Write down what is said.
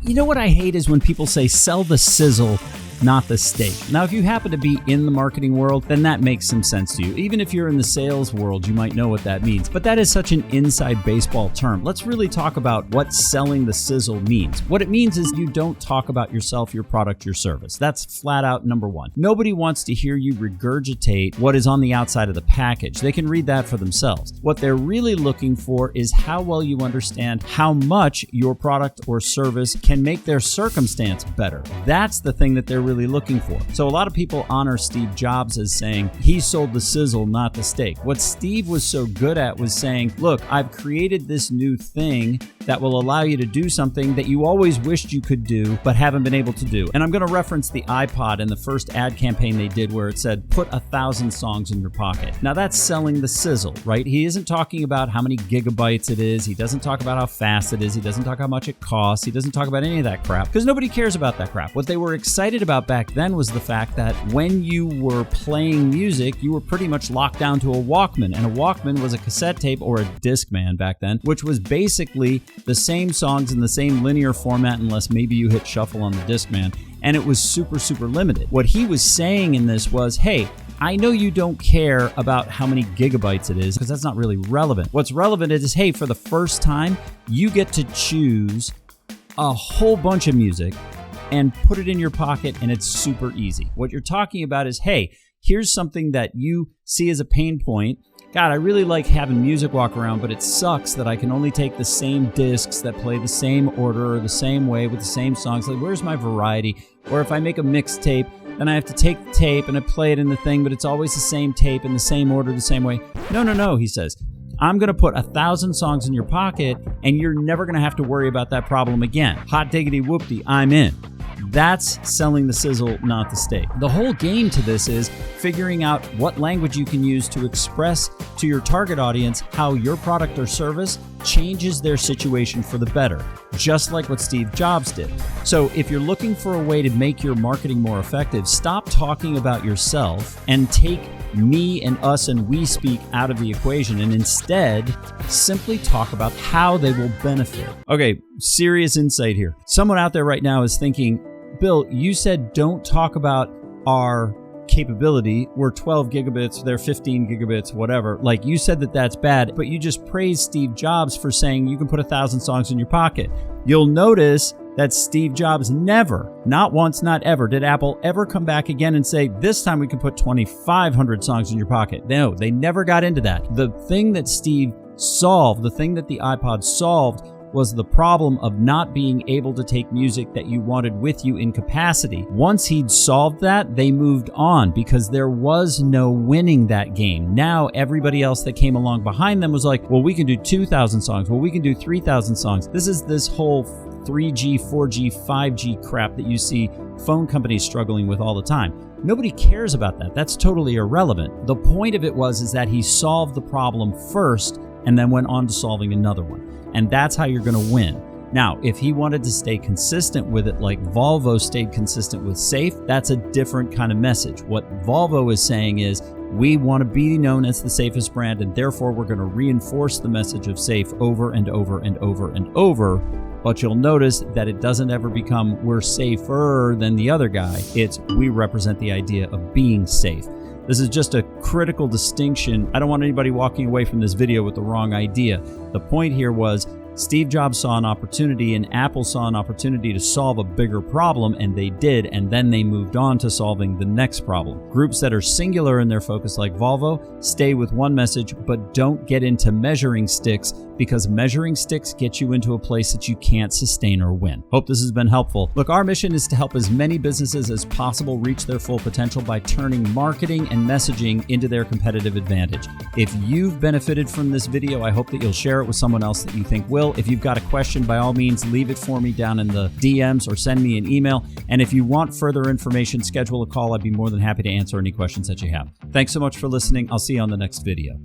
You know what I hate is when people say sell the sizzle, not the steak. Now, if you happen to be in the marketing world, then that makes some sense to you. Even if you're in the sales world, you might know what that means. But that is such an inside baseball term. Let's really talk about what selling the sizzle means. What it means is you don't talk about yourself, your product, your service. That's flat out number one. Nobody wants to hear you regurgitate what is on the outside of the package. They can read that for themselves. What they're really looking for is how well you understand how much your product or service can make their circumstance better. That's the thing that they're really looking for. So a lot of people honor Steve Jobs as saying he sold the sizzle, not the steak. What Steve was so good at was saying, look, I've created this new thing that will allow you to do something that you always wished you could do but haven't been able to do. And I'm going to reference the iPod and the first ad campaign they did where it said, put 1,000 songs in your pocket. Now that's selling the sizzle, right? He isn't talking about how many gigabytes it is. He doesn't talk about how fast it is. He doesn't talk how much it costs. He doesn't talk about any of that crap because nobody cares about that crap. What they were excited about back then was the fact that when you were playing music, you were pretty much locked down to a Walkman, and a Walkman was a cassette tape or a Discman back then, which was basically the same songs in the same linear format unless maybe you hit shuffle on the Discman, and it was super, super limited. What he was saying in this was, hey, I know you don't care about how many gigabytes it is because that's not really relevant. What's relevant is, hey, for the first time, you get to choose a whole bunch of music and put it in your pocket, and it's super easy. What you're talking about is, hey, here's something that you see as a pain point. God, I really like having music walk around, but it sucks that I can only take the same discs that play the same order or the same way with the same songs. Like, where's my variety? Or if I make a mixtape, then I have to take the tape and I play it in the thing, but it's always the same tape in the same order, the same way. No, he says. I'm going to put 1,000 songs in your pocket, and you're never going to have to worry about that problem again. Hot diggity whoopty, I'm in. That's selling the sizzle, not the steak. The whole game to this is figuring out what language you can use to express to your target audience how your product or service changes their situation for the better, just like what Steve Jobs did. So if you're looking for a way to make your marketing more effective, stop talking about yourself and take me and us and we speak out of the equation, and instead simply talk about how they will benefit. Okay, serious insight here. Someone out there right now is thinking, Bill, you said don't talk about our capability. We're 12 gigabits, they're 15 gigabits, whatever. Like, you said that that's bad, but you just praised Steve Jobs for saying you can put 1,000 songs in your pocket. You'll notice that Steve Jobs never, not once, not ever, did Apple ever come back again and say, this time we can put 2,500 songs in your pocket. No, they never got into that. The thing that Steve solved, the thing that the iPod solved, was the problem of not being able to take music that you wanted with you in capacity. Once he'd solved that, they moved on because there was no winning that game. Now everybody else that came along behind them was like, well, we can do 2,000 songs. Well, we can do 3,000 songs. This is this whole 3G, 4G, 5G crap that you see phone companies struggling with all the time. Nobody cares about that. That's totally irrelevant. The point of it is that he solved the problem first and then went on to solving another one. And that's how you're going to win. Now, if he wanted to stay consistent with it like Volvo stayed consistent with safe, that's a different kind of message. What Volvo is saying is, we want to be known as the safest brand, and therefore we're going to reinforce the message of safe over and over and over and over. But you'll notice that it doesn't ever become we're safer than the other guy. It's we represent the idea of being safe. This is just a critical distinction. I don't want anybody walking away from this video with the wrong idea. The point here was Steve Jobs saw an opportunity and Apple saw an opportunity to solve a bigger problem, and they did, and then they moved on to solving the next problem. Groups that are singular in their focus like Volvo stay with one message, but don't get into measuring sticks, because measuring sticks get you into a place that you can't sustain or win. Hope this has been helpful. Look, our mission is to help as many businesses as possible reach their full potential by turning marketing and messaging into their competitive advantage. If you've benefited from this video, I hope that you'll share it with someone else that you think will. If you've got a question, by all means, leave it for me down in the DMs or send me an email. And if you want further information, schedule a call. I'd be more than happy to answer any questions that you have. Thanks so much for listening. I'll see you on the next video.